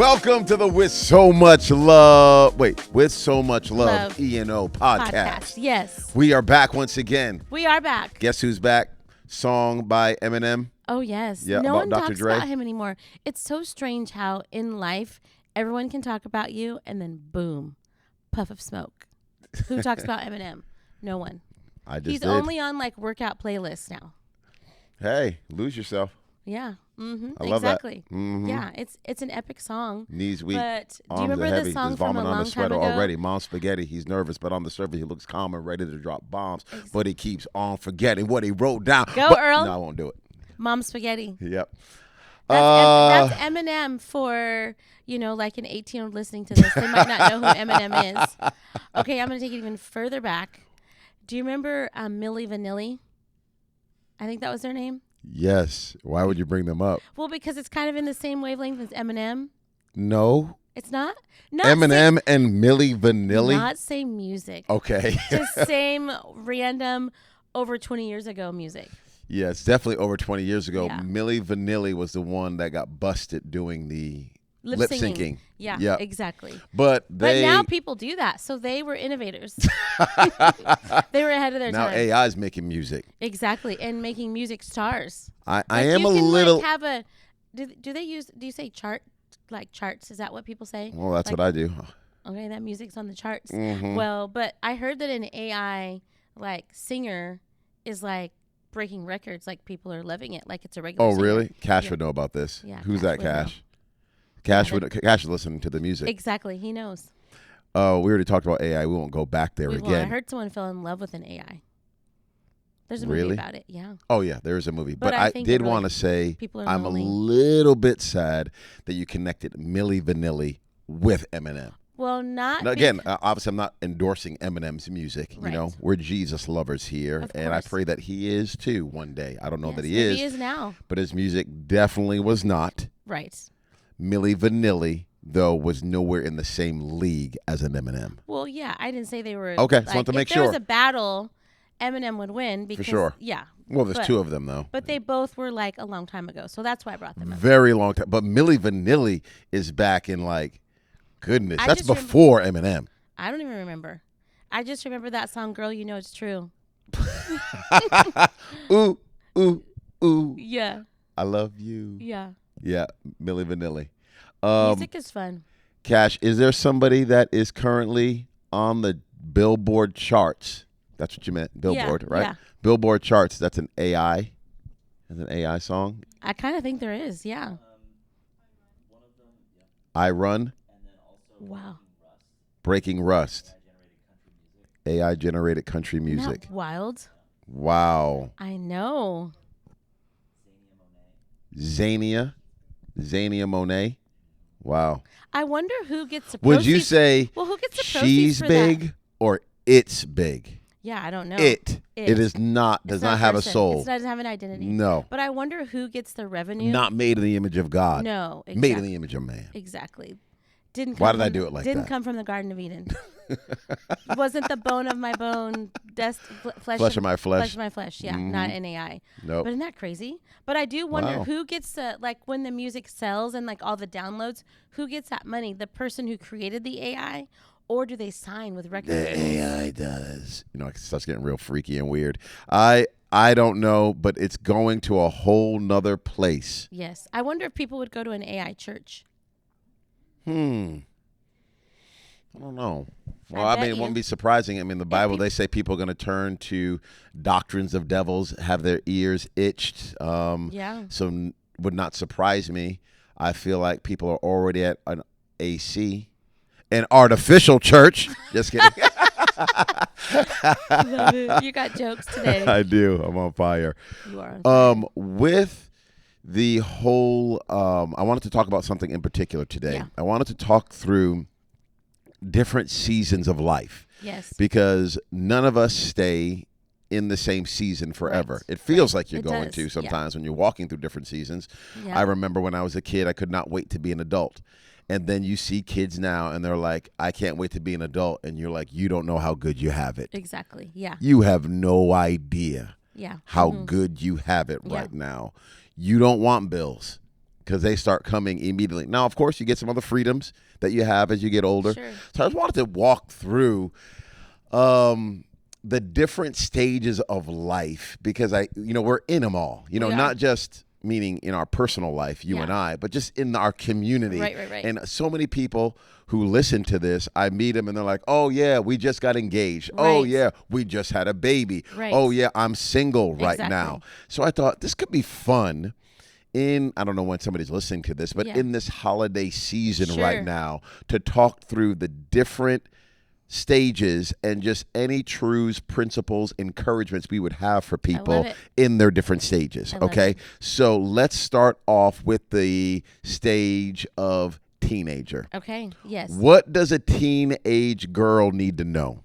Welcome to the With So Much Love E&O podcast. Yes. We are back once again. We are back. Guess who's back? Song by Eminem. Oh, yes. Yeah, no about one Dr. talks Dre. about him anymore. It's so strange how in life everyone can talk about you and then boom, puff of smoke. Who talks about Eminem? No one. He's only on like workout playlists now. Hey, lose yourself. Yeah. Mm-hmm. I love exactly. that. Mm-hmm. Yeah, it's an epic song. Knees weak. But do you Arms remember are heavy. the song There's from a vomit on long the time sweater ago? already. Mom's spaghetti. He's nervous, but on the surface he looks calm and ready to drop bombs. Exactly. But he keeps on forgetting what he wrote down. Go, Earl. No, I won't do it. Mom spaghetti. Yep. That's Eminem for, like an 18-year-old listening to this. They might not know who Eminem is. Okay, I'm going to take it even further back. Do you remember Milli Vanilli? I think that was their name. Yes. Why would you bring them up? Well, because it's kind of in the same wavelength as Eminem. No. It's not? Eminem and Milli Vanilli? Not same music. Okay. Just same random over 20 years ago music. Yeah, it's definitely over 20 years ago. Yeah. Milli Vanilli was the one that got busted doing the lip syncing. Yeah, exactly. But now people do that, so they were innovators. They were ahead of their time. Now AI is making music. Exactly, and making music stars. I am a little. Like, have a. Do you say chart? Like charts? Is that what people say? Well, that's like, what I do. Okay, that music's on the charts. Mm-hmm. Well, but I heard that an AI like singer is like breaking records. Like people are loving it. Like it's a regular. Oh, really? Singer. Cash would know about this. Yeah. Who's that? Cash. Cash is listening to the music. Exactly, he knows. Oh, we already talked about AI. We won't go back there again. I heard someone fell in love with an AI. There's a movie about it, yeah. Oh, yeah, there is a movie. But I I did want to say I'm lonely. a little bit sad that you connected Milli Vanilli with Eminem. Well, not... Again, obviously, I'm not endorsing Eminem's music. Right. We're Jesus lovers here. And I pray that he is, too, one day. I don't know that he is. He is now. But his music definitely was not. Right. Milli Vanilli, though, was nowhere in the same league as an Eminem. Well, yeah, I didn't say they were... Okay, just want to make sure. If there was a battle, Eminem would win. Because, for sure. Yeah. Well, there's two of them, though. But they both were, like, a long time ago. So that's why I brought them up. Very long time. But Milli Vanilli is back in, goodness. That's before Eminem. I don't even remember. I just remember that song, Girl, You Know It's True. Ooh, ooh, ooh. Yeah. I love you. Yeah. Yeah, Milli Vanilli. Music is fun. Cash, is there somebody that is currently on the Billboard charts? That's what you meant, Billboard, right? Yeah. Billboard charts. That's an AI. That's an AI song. I kind of think there is, yeah. One of them, yeah. I Run. And then also Wow. Breaking Rust. AI generated country music. Isn't that wild? Wow. I know. Zania Monet. Wow. I wonder who gets the Would proceeds. you say who gets the proceeds she's for big that? or it's big? Yeah, I don't know. It is not, does not have a soul. It doesn't have an identity. No. But I wonder who gets the revenue. Not made in the image of God. No, exactly. Made in the image of man. Exactly. Didn't. Why did I do it like that? Didn't come from the Garden of Eden. Wasn't the bone of my bone, flesh of my flesh. Flesh of my flesh. Yeah, not an AI. Nope. But isn't that crazy? But I do wonder who gets the when the music sells and all the downloads. Who gets that money? The person who created the AI, or do they sign with record labels? The AI does. It starts getting real freaky and weird. I don't know, but it's going to a whole nother place. Yes, I wonder if people would go to an AI church. I don't know. Well, it wouldn't be surprising. The Bible, they say people are going to turn to doctrines of devils, have their ears itched. So would not surprise me. I feel like people are already at an AC, an artificial church. Just kidding. Love it. You got jokes today. I do. I'm on fire. You are on fire. With the whole, I wanted to talk about something in particular today. Yeah. I wanted to talk through different seasons of life. Yes. Because none of us stay in the same season forever. Right. It feels like you're going to sometimes when you're walking through different seasons. Yeah. I remember when I was a kid, I could not wait to be an adult. And then you see kids now and they're like, I can't wait to be an adult. And you're like, you don't know how good you have it. Exactly. Yeah. You have no idea how good you have it right now. You don't want bills. because they start coming immediately. Now, of course, you get some other freedoms that you have as you get older. Sure. So I just wanted to walk through the different stages of life, because we're in them all, not just meaning in our personal life, you and I, but just in our community. Right. And so many people who listen to this, I meet them and they're like, oh yeah, we just got engaged. Right. Oh yeah, we just had a baby. Right. Oh yeah, I'm single right Exactly. now. So I thought this could be fun I don't know when somebody's listening to this, but in this holiday season right now, to talk through the different stages and just any truths, principles, encouragements we would have for people in their different stages. Okay. So let's start off with the stage of teenager. Okay. Yes. What does a teenage girl need to know?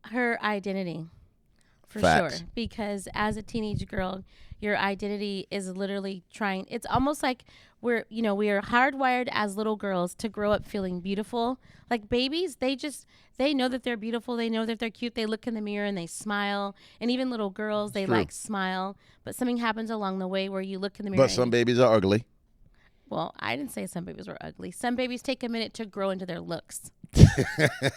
Her identity. For Facts. sure. Because as a teenage girl, your identity is literally it's almost like we are hardwired as little girls to grow up feeling beautiful. Like babies, they know that they're beautiful. They know that they're cute. They look in the mirror and they smile. And even little girls, they like smile. But something happens along the way where you look in the mirror. But some babies are ugly. Well, I didn't say some babies were ugly. Some babies take a minute to grow into their looks.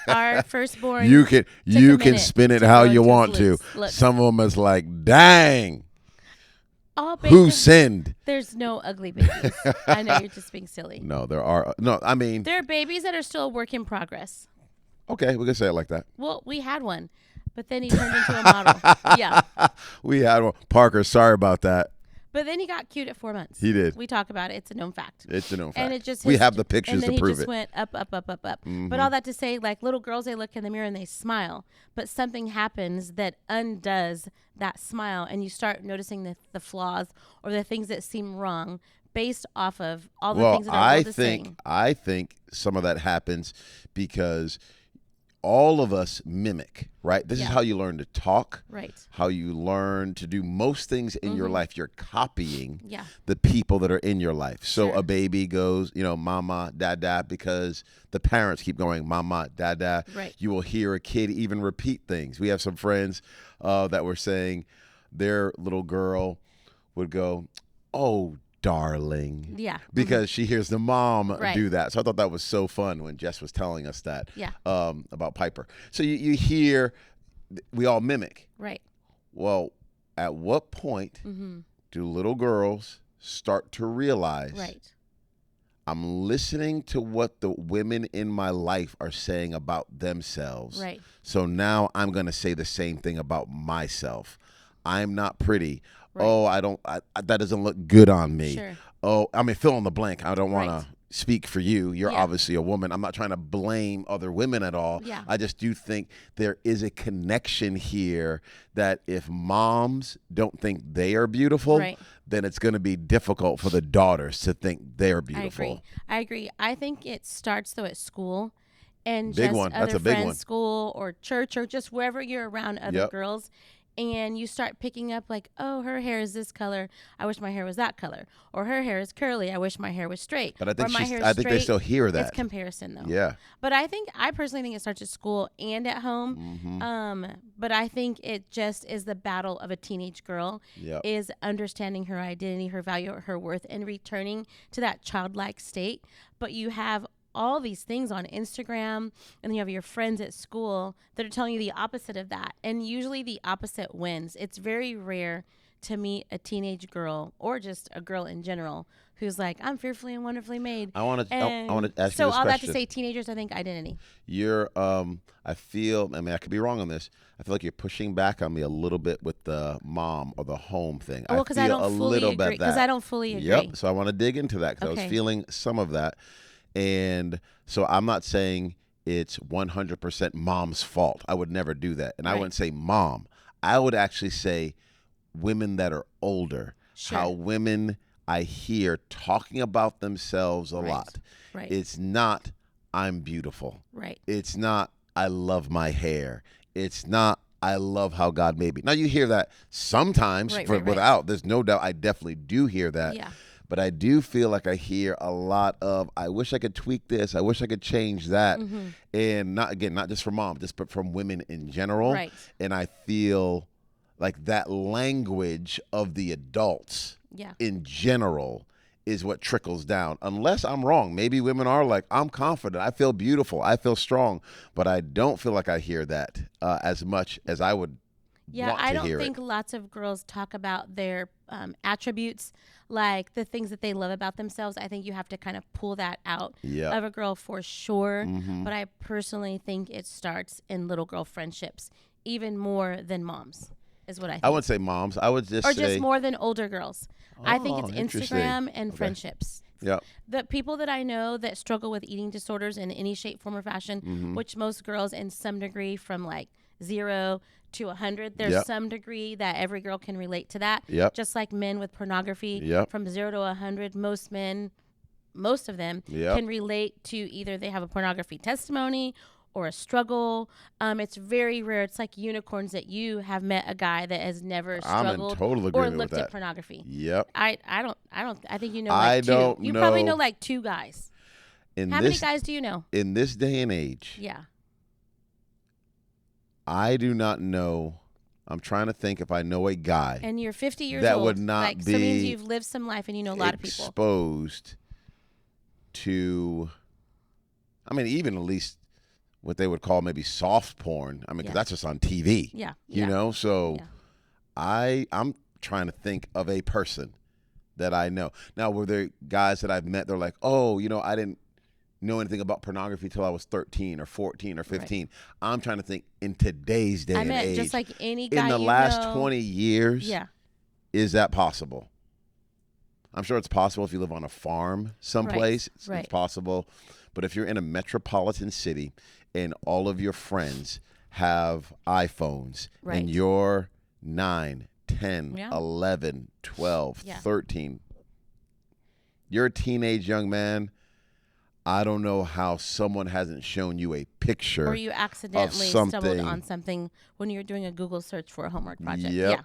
Our firstborn. You can spin it how you want to. Some of them is like, dang. Who sinned? There's no ugly babies. I know you're just being silly. No, there are. No, I mean. There are babies that are still a work in progress. Okay, we can say it like that. Well, we had one, but then he turned into a model. Yeah. We had one. Parker, sorry about that. But then he got cute at 4 months. He did. We talk about it. It's a known fact. It's a known fact. And it just we have the pictures to prove it. And then he just went up, up, up, up, up. Mm-hmm. But all that to say, like little girls, they look in the mirror and they smile. But something happens that undoes that smile, and you start noticing the flaws or the things that seem wrong based off of all the things that our world is saying. I think some of that happens because all of us mimic, right? This is how you learn to talk, right? How you learn to do most things in your life. You're copying the people that are in your life. So a baby goes, mama, dada, because the parents keep going, mama, dada. Right. You will hear a kid even repeat things. We have some friends that were saying their little girl would go, oh, darling. Yeah. Because she hears the mom do that. So I thought that was so fun when Jess was telling us that about Piper. So you hear, we all mimic. Right. Well, at what point do little girls start to realize I'm listening to what the women in my life are saying about themselves. Right. So now I'm going to say the same thing about myself. I'm not pretty. Right. Oh, that doesn't look good on me. Sure. Oh, I mean, fill in the blank. I don't want to speak for you. You're obviously a woman. I'm not trying to blame other women at all. Yeah. I just do think there is a connection here that if moms don't think they are beautiful, then it's going to be difficult for the daughters to think they're beautiful. I agree. I think it starts, though, at school and big just one. other That's a big friends, one. School or church or just wherever you're around other girls. And you start picking up like, oh, her hair is this color. I wish my hair was that color. Or her hair is curly. I wish my hair was straight. But I think they still hear that. It's comparison, though. Yeah. But I personally think it starts at school and at home. Mm-hmm. But I think it just is the battle of a teenage girl is understanding her identity, her value, her worth, and returning to that childlike state. But you have all these things on Instagram, and then you have your friends at school that are telling you the opposite of that. And usually the opposite wins. It's very rare to meet a teenage girl or just a girl in general who's like, I'm fearfully and wonderfully made. I want to ask you this So all question. that to say, teenagers, I think identity. You're, I could be wrong on this. I feel like you're pushing back on me a little bit with the mom or the home thing. Well, because I don't fully agree. Because I don't fully agree. Yep. So I want to dig into that because I was feeling some of that. And so I'm not saying it's 100% mom's fault. I would never do that. And I wouldn't say mom. I would actually say women that are older. Sure. How women I hear talking about themselves a lot. Right. It's not, I'm beautiful. Right. It's not, I love my hair. It's not, I love how God made me. Now you hear that sometimes without, there's no doubt I definitely do hear that. Yeah. But I do feel like I hear a lot of, I wish I could tweak this. I wish I could change that. Mm-hmm. And not just from mom, but from women in general. Right. And I feel like that language of the adults in general is what trickles down. Unless I'm wrong. Maybe women are like, I'm confident. I feel beautiful. I feel strong. But I don't feel like I hear that as much as I would want to hear it. I don't think lots of girls talk about their attributes, like the things that they love about themselves. I think you have to kind of pull that out of a girl for sure. Mm-hmm. But I personally think it starts in little girl friendships, even more than moms, is what I think. I wouldn't say moms. I would just or say... just more than older girls. I think it's Instagram and friendships. Yeah. The people that I know that struggle with eating disorders in any shape, form, or fashion, mm-hmm. which most girls in some degree from like 0 to 100, there's some degree that every girl can relate to that. Yep. Just like men with pornography, from 0 to 100, most of them can relate to either they have a pornography testimony or a struggle. It's very rare. It's like unicorns that you have met a guy that has never struggled or looked at pornography. Yep. I think you know like two. You probably know like 2 guys. How many guys do you know? In this day and age. Yeah. I do not know. I'm trying to think if I know a guy. And you're 50 years that old. That would not be. So means you've lived some life and you know a lot of people. Exposed to, I mean, even at least what they would call maybe soft porn. I mean, because that's just on TV. Yeah. You know? So I'm trying to think of a person that I know. Now, were there guys that I've met, they're like, oh, you know, I didn't know anything about pornography till I was 13 or 14 or 15. Right. I'm trying to think in today's day and age. Just like any guy in the last 20 years, is that possible? I'm sure it's possible if you live on a farm someplace. Right. It's possible. But if you're in a metropolitan city and all of your friends have iPhones and you're 9, 10, 11, 12, 13, you're a teenage young man, I don't know how someone hasn't shown you a picture. Or you accidentally stumbled on something when you're doing a Google search for a homework project. Yep.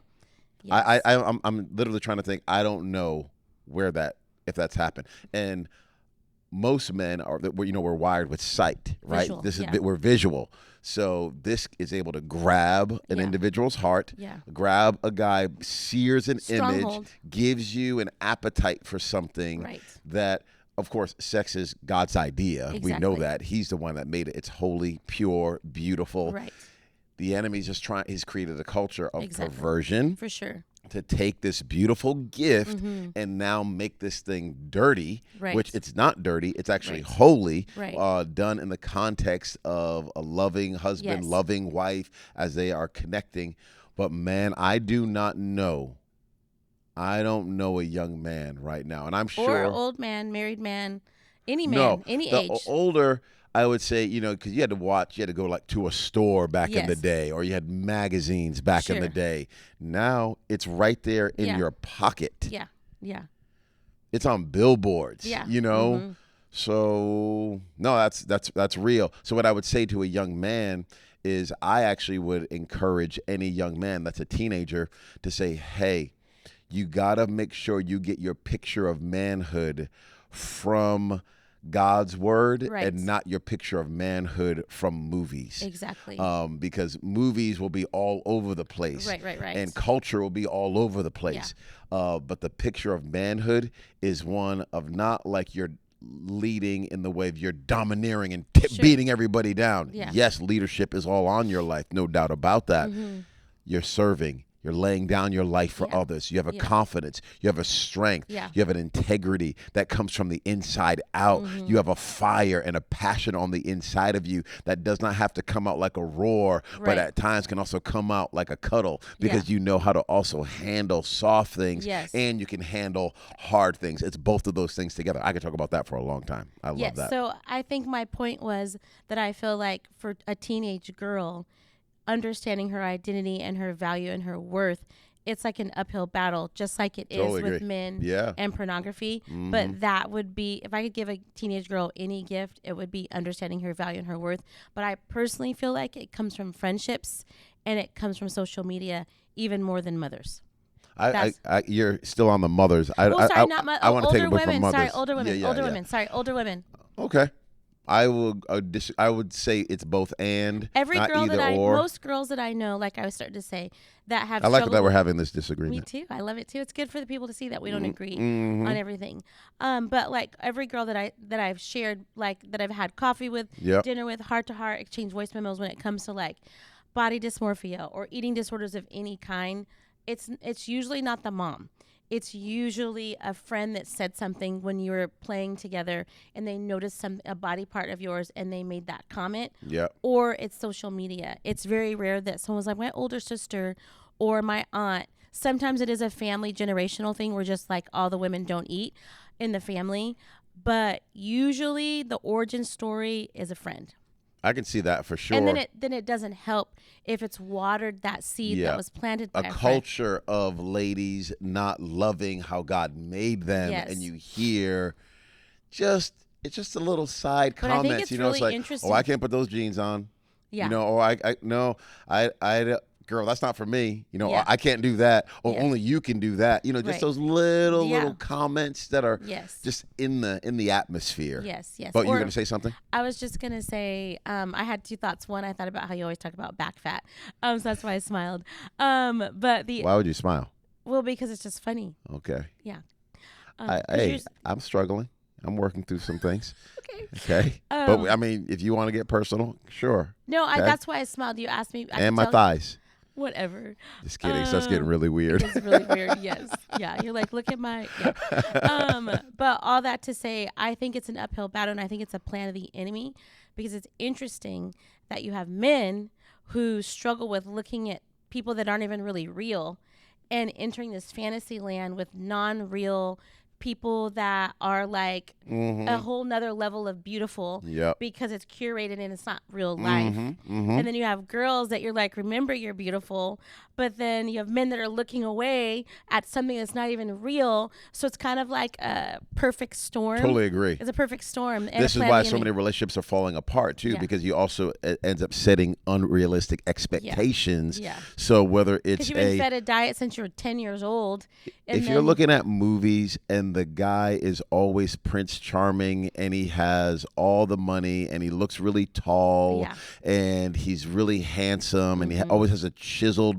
Yeah. Yes. I'm literally trying to think. I don't know if that's happened. And most men we're wired with sight, right? Visual, we're visual. So this is able to grab an individual's heart, grab a guy, sears an image, gives you an appetite for something that. Of course, sex is God's idea. Exactly. We know that. He's the one that made it. It's holy, pure, beautiful. Right. The enemy's just he's created a culture of perversion. For sure. To take this beautiful gift and now make this thing dirty, which it's not dirty. It's actually holy, done in the context of a loving husband, loving wife as they are connecting. But man, I don't know a young man right now, and I'm sure. Or an old man, married man, any man, any age. Older, I would say, because you had to go like to a store back in the day, or you had magazines back in the day. Now it's right there in your pocket. Yeah. It's on billboards. Yeah. So no, that's real. So what I would say to a young man is, I actually would encourage any young man that's a teenager to say, hey, you got to make sure you get your picture of manhood from God's word and not your picture of manhood from movies. Exactly. Because movies will be all over the place. Right. And culture will be all over the place. But the picture of manhood is one of not like you're leading in the way of you're domineering and beating everybody down. Yeah. Yes, leadership is all on your life. No doubt about that. Mm-hmm. You're serving. You're laying down your life for others. You have a confidence. You have a strength. Yeah. You have an integrity that comes from the inside out. Mm-hmm. You have a fire and a passion on the inside of you that does not have to come out like a roar, but at times can also come out like a cuddle, because you know how to also handle soft things and you can handle hard things. It's both of those things together. I could talk about that for a long time. I love that. So I think my point was that I feel like for a teenage girl, understanding her identity and her value and her worth, it's like an uphill battle, just like it is with men and pornography. Mm-hmm. But that would be, if I could give a teenage girl any gift, it would be understanding her value and her worth. But I personally feel like it comes from friendships and it comes from social media even more than mothers. You're still on the mothers. I want to take a break from mothers. Older women. Okay. I would say it's both and Every not girl either that or. most girls that I know, like I was starting to say, that have I like struggled that we're with, having this me disagreement. too. I love it too. It's good for the people to see that we don't agree Mm-hmm. on everything. But like every girl that I've shared, like that I've had coffee with, Yep. dinner with, heart to heart, exchange voice memos when it comes to like body dysmorphia or eating disorders of any kind, it's usually not the mom. It's usually a friend that said something when you were playing together and they noticed a body part of yours and they made that comment. Yep. Or it's social media. It's very rare that someone's like my older sister or my aunt. Sometimes it is a family generational thing where just like all the women don't eat in the family. But usually the origin story is a friend. I can see that for sure. And then it doesn't help if it's watered that seed that was planted by a culture of ladies not loving how God made them, Yes. and you hear it's just a little side But I think comments. it's You know, really it's like, interesting. oh, I can't put those jeans on. Yeah. You know, or I no, I girl, that's not for me. You know, Yeah. or I can't do that. Or Yeah. only you can do that. You know, just Right. those little comments that are Yes. just in the atmosphere. Yes, yes. But you were going to say something? I was just going to say, I had two thoughts. One, I thought about how you always talk about back fat. So that's why I smiled. But Why would you smile? Well, because it's just funny. Okay. Yeah. I'm struggling. I'm working through some things. Okay. But I mean, if you want to get personal, sure. No, okay? that's why I smiled. You asked me. And my thighs. Whatever. Just kidding. So it's getting really weird. It's really weird. Yes. Yeah. You're like, look at my. Yeah. But all that to say, I think it's an uphill battle, and I think it's a plan of the enemy, because it's interesting that you have men who struggle with looking at people that aren't even really real, and entering this fantasy land with non-real people that are like a whole nother level of beautiful because it's curated and it's not real life. And then you have girls that you're like, remember you're beautiful, but then you have men that are looking away at something that's not even real. So it's kind of like a perfect storm. Totally agree. It's a perfect storm. This is why so many relationships are falling apart too, because you also ends up setting unrealistic expectations. Yeah. So whether it's because you've been fed a diet since you were 10 years old. If you're looking at movies and the guy is always Prince Charming and he has all the money and he looks really tall and he's really handsome and he always has a chiseled,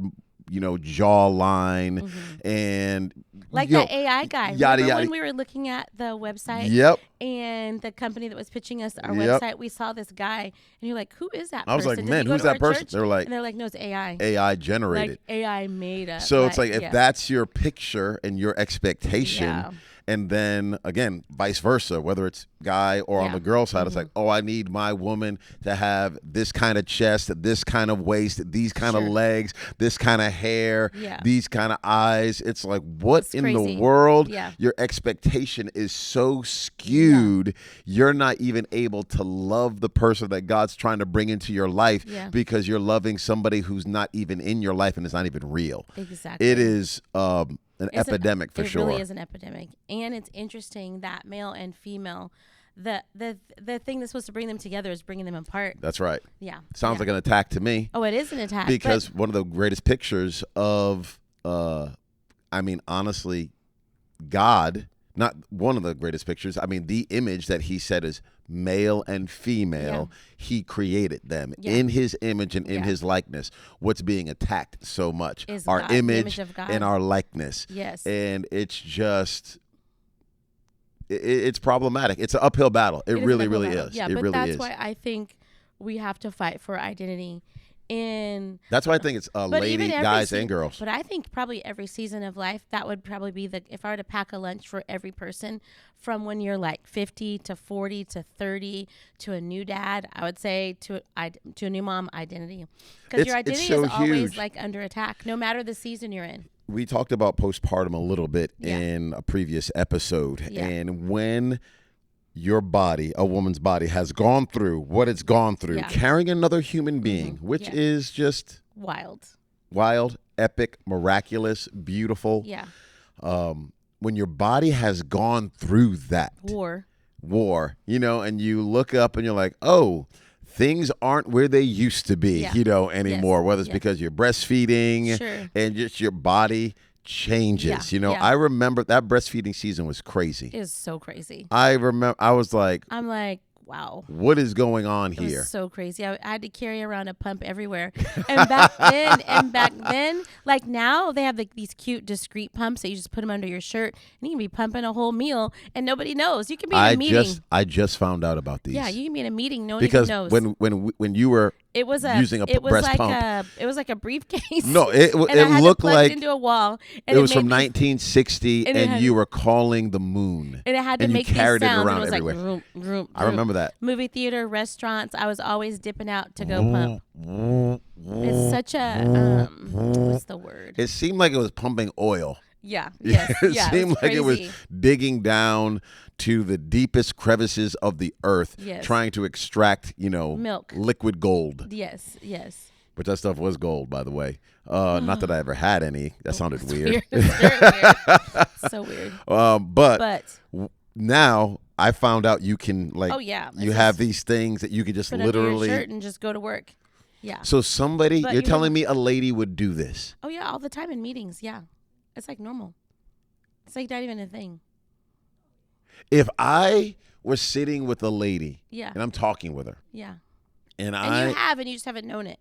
jawline and like that AI guy. Yada, Remember when we were looking at the website? Yep. And the company that was pitching us our website, we saw this guy, and you're like, "Who is that?" I was like, "Man, who's that person?" They're like, "No, it's AI. AI generated. Like AI made up." So it's like if that's your picture and your expectation. And then again, vice versa, whether it's guy or on the girl side, it's like, oh, I need my woman to have this kind of chest, this kind of waist, these kind of legs, this kind of hair, these kind of eyes. It's like, what in the world? Your expectation is so skewed. You're not even able to love the person that God's trying to bring into your life because you're loving somebody who's not even in your life and it's not even real. Exactly. It is an epidemic for sure. It really is an epidemic. And it's interesting that male and female, the thing that's supposed to bring them together is bringing them apart. That's right. Yeah. Sounds like an attack to me. Oh, it is an attack. Because one of the greatest pictures of, honestly, God, not one of the greatest pictures. I mean, the image that he said is male and female. He created them in his image and in his likeness. What's being attacked so much? Is our God, image of God. and our likeness. Yes. And it's just, it's problematic. It's an uphill battle. It really is. Yeah, it but really that's is. why I think we have to fight for identity. That's why I think it's lady, guys, and girls. But I think probably every season of life, that would probably be if I were to pack a lunch for every person from when you're like 50 to 40 to 30 to a new dad, I would say to a new mom, identity. Because your identity is always like under attack, no matter the season you're in. We talked about postpartum a little bit in a previous episode. And when your body, a woman's body, has gone through what it's gone through, carrying another human being, which is just wild, epic, miraculous, beautiful. Yeah. When your body has gone through that war, and you look up and you're like, oh, things aren't where they used to be, anymore, whether it's because you're breastfeeding and just your body changes. I remember that breastfeeding season was crazy. It was so crazy. I remember I was like, I'm like, wow. What is going on It here? was so crazy. I had to carry around a pump everywhere. And back then, like now, they have these cute, discreet pumps that you just put them under your shirt, and you can be pumping a whole meal, and nobody knows. You can be in a meeting. I just found out about these. Yeah, you can be in a meeting. No one because even knows. when you were using a breast pump, it was like a briefcase. No, it and I had looked to plug like it into a wall. And it was from 1960, and you were calling the moon. And it had to and make you carried these it sounds. around It was everywhere. like vroom, vroom, I remember that. Movie theater, restaurants. I was always dipping out to go pump. It's such a what's the word? It seemed like it was pumping oil. Yeah. Yes. It yeah, seemed like it was crazy. digging down to the deepest crevices of the earth, trying to extract, milk, liquid gold. Yes. Yes. But that stuff was gold, by the way. Not that I ever had any. That sounded weird. It's very weird. So weird. But now I found out you can you have these things that you could just put literally under your shirt and just go to work. Yeah. So you're telling me a lady would do this? Oh yeah, all the time in meetings. Yeah, it's like normal. It's like not even a thing. If I were sitting with a lady, and I'm talking with her, and you just haven't known it.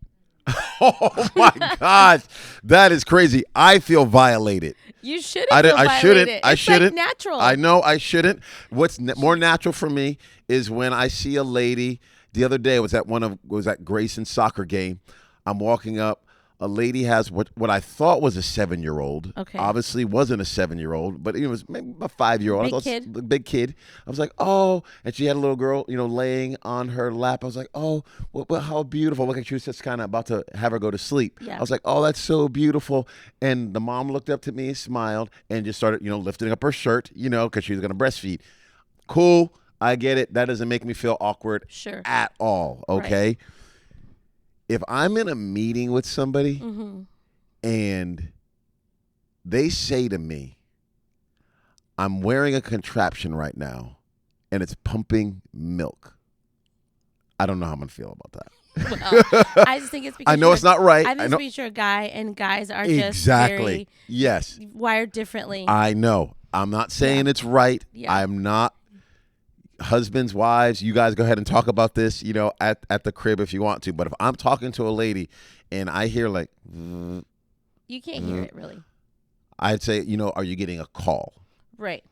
Oh my gosh, that is crazy. I feel violated. You shouldn't. I shouldn't. I shouldn't. Like natural. I know I shouldn't. What's more natural for me is when I see a lady. The other day was at Grayson's soccer game. I'm walking up. A lady has what I thought was a 7-year-old. Okay. Obviously wasn't a 7-year-old, but it was maybe a 5-year-old. Big kid. I was like, oh, and she had a little girl, laying on her lap. I was like, oh, well, how beautiful. Look, she was just kind of about to have her go to sleep. Yeah. I was like, oh, that's so beautiful. And the mom looked up to me, smiled, and just started, lifting up her shirt, because she was going to breastfeed. Cool. I get it. That doesn't make me feel awkward at all. Okay. Right. If I'm in a meeting with somebody and they say to me, I'm wearing a contraption right now and it's pumping milk, I don't know how I'm going to feel about that. Well, I just think it's because I know it's not right. I think it's because you're a guy and guys are just very wired differently. I know. I'm not saying it's right. Yeah. I'm not. Husbands, wives, you guys go ahead and talk about this, at the crib if you want to. But if I'm talking to a lady and I hear like, you can't hear it really. I'd say, are you getting a call? Right.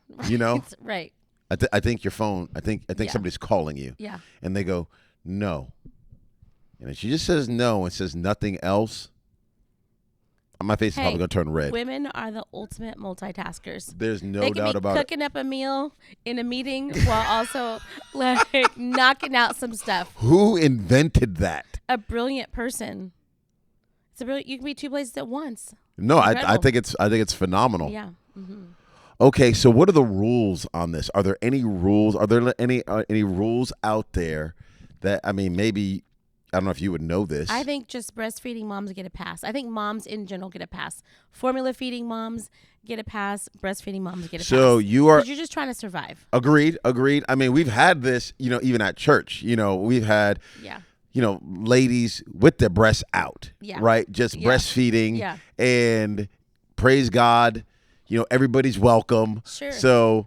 Right. I think your phone. I think somebody's calling you. Yeah. And they go, no. And if she just says no and says nothing else, my face is probably going to turn red. Women are the ultimate multitaskers. There's no doubt about it. They can be cooking up a meal in a meeting while also knocking out some stuff. Who invented that? A brilliant person. You can be two places at once. No, I think it's phenomenal. Yeah. Mm-hmm. Okay, so what are the rules on this? Are there any rules? Are there any rules out there that maybe? I don't know if you would know this. I think just breastfeeding moms get a pass. I think moms in general get a pass. Formula feeding moms get a pass. Breastfeeding moms get a pass. So you're just trying to survive. Agreed. We've had this, even at church. We've had, ladies with their breasts out, right? Just breastfeeding. Yeah. And praise God, everybody's welcome. Sure. So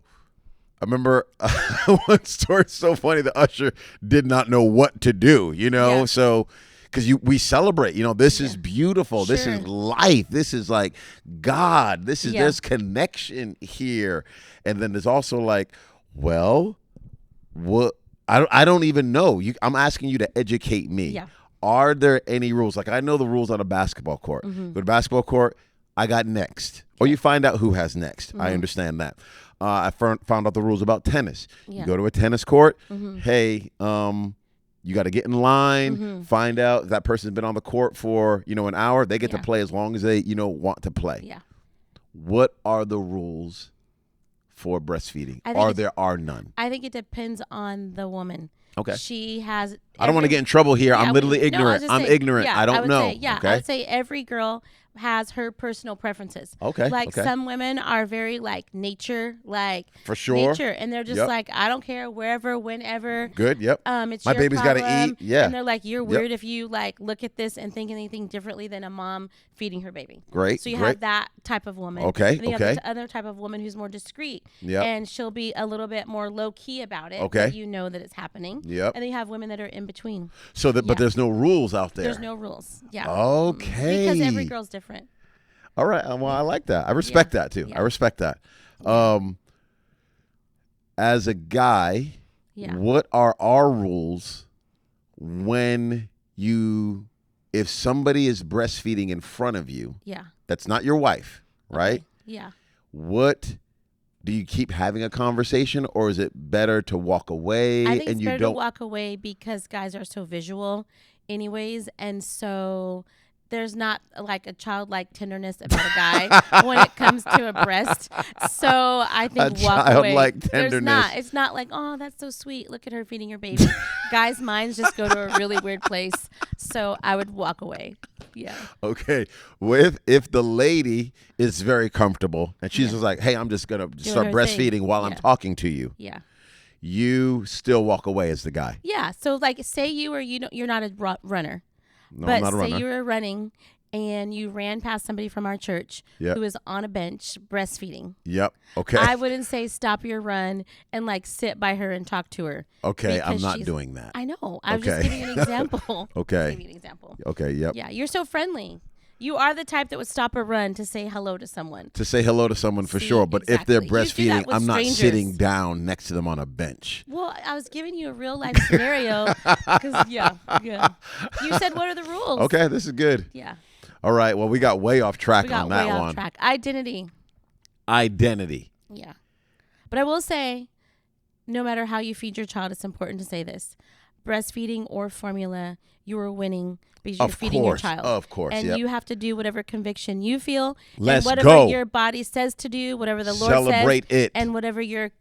I remember one story so funny. The usher did not know what to do, so because we celebrate, this is beautiful. Sure. This is life. This is like God. There's connection here. And then there's also like, well, what? I don't even know. I'm asking you to educate me. Yeah. Are there any rules? Like I know the rules on a basketball court. Mm-hmm. Go to basketball court, I got next. Or you find out who has next. Mm-hmm. I understand that. I found out the rules about tennis. Yeah. You go to a tennis court. Mm-hmm. Hey, you got to get in line. Find out if that person's been on the court for an hour. They get to play as long as they want to play. Yeah. What are the rules for breastfeeding? There are none? I think it depends on the woman. Okay. She has. I don't want to get in trouble here. I'm literally ignorant. I'm ignorant. I don't know. I would say every girl has her personal preferences. Okay. Like some women are very like nature, like for sure, nature, and they're just like, I don't care, wherever, whenever. Good. Yep. It's my your baby's got to eat. Yeah. And they're like, you're weird if you like look at this and think anything differently than a mom feeding her baby. Great. So you have that type of woman. Okay. And then you have the other type of woman who's more discreet. Yep. And she'll be a little bit more low key about it. Okay. But you know that it's happening. Yep. And then you have women that are in between. So that, but there's no rules out there. There's no rules. Yeah. Okay. Because every girl's different. All right. Well, I like that. I respect that too. Yeah. I respect that. As a guy, what are our rules when if somebody is breastfeeding in front of you? Yeah. That's not your wife, right? Okay. Yeah. What do you keep having a conversation, or is it better to walk away? I think it's better to walk away because guys are so visual anyways, and so there's not like a childlike tenderness about a guy when it comes to a breast. So I think walk away. Childlike tenderness. There's not. It's not like, oh, that's so sweet. Look at her feeding her baby. Guys' minds just go to a really weird place. So I would walk away. Yeah. Okay. If the lady is very comfortable and she's just like, hey, I'm just gonna start breastfeeding while I'm talking to you. Yeah. You still walk away as the guy. Yeah. So like, say you're not a runner. No, but I'm not a runner. say you were running and you ran past somebody from our church who was on a bench breastfeeding. Yep. Okay. I wouldn't say stop your run and like sit by her and talk to her. Okay. I'm not doing that. I know. I was just giving you an example. Okay. Giving you an example. Okay. Yep. Yeah. You're so friendly. You are the type that would stop a run to say hello to someone. To say hello to someone for sure. But if they're breastfeeding, I'm not strangers. sitting down next to them on a bench. Well, I was giving you a real life scenario. Because, yeah. You said, what are the rules? Okay, this is good. Yeah. All right. Well, we got way off track on that one. Off track. Identity. Yeah. But I will say, no matter how you feed your child, it's important to say this. Breastfeeding or formula, you are winning because you're feeding your child. Of course. And you have to do whatever conviction you feel. Let's and whatever your body says to do, whatever the Lord Celebrate says. it. And whatever your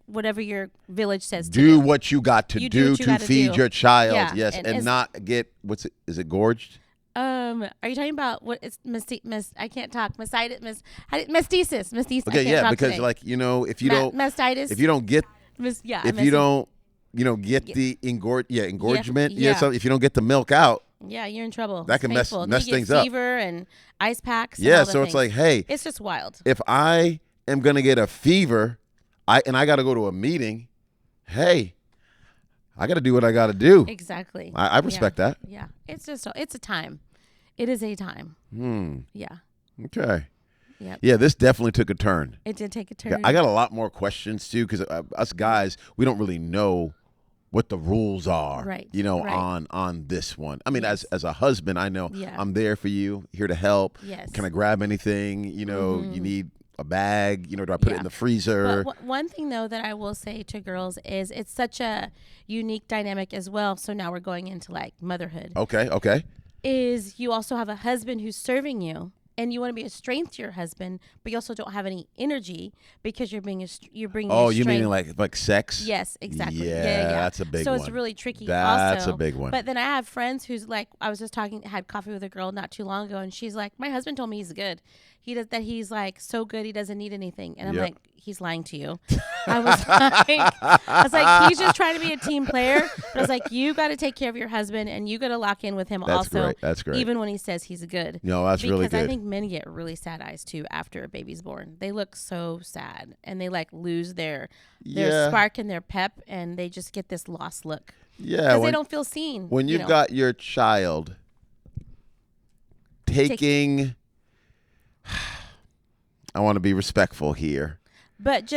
village says to do. What you got to do to feed your child. Yeah. Yes. And not get, is it gorged? Are you talking about what it's I can't talk. Mastitis. Okay, yeah, because today. If you don't mastitis. If you don't get get the engorgement. Yeah. So if you don't get the milk out, you're in trouble. That can mess things up. Up. Fever and ice packs. Yeah, and so it's like, hey, it's just wild. If I am gonna get a fever, I got to go to a meeting. Hey, I got to do what I got to do. Exactly. I respect that. Yeah, it's a time. It is a time. Yeah. Okay. Yep. Yeah, this definitely took a turn. It did take a turn. Yeah, I got a lot more questions too because us guys, we don't really know what the rules are, right. On this one. I mean, as a husband, I know I'm there for you, here to help. Yes. Can I grab anything? You need a bag. Do I put it in the freezer? But one thing though that I will say to girls is it's such a unique dynamic as well. So now we're going into like motherhood. Okay. Is you also have a husband who's serving you. And you want to be a strength to your husband, but you also don't have any energy because you're bringing. Oh, you mean like sex? Yes, exactly. Yeah, that's a big one. So it's really tricky. That's a big one. But then I have friends who's like, I was just had coffee with a girl not too long ago, and she's like, my husband told me he's good. He's like so good he doesn't need anything, and I'm like, he's lying to you. I was like, he's just trying to be a team player. But I was like, you got to take care of your husband, and you got to lock in with him also. That's great. Even when he says he's good. No, that's really good. Because I think men get really sad eyes too after a baby's born. They look so sad, and they like lose their spark and their pep, and they just get this lost look. Yeah, because they don't feel seen. When you've got your child taking. I want to be respectful here. But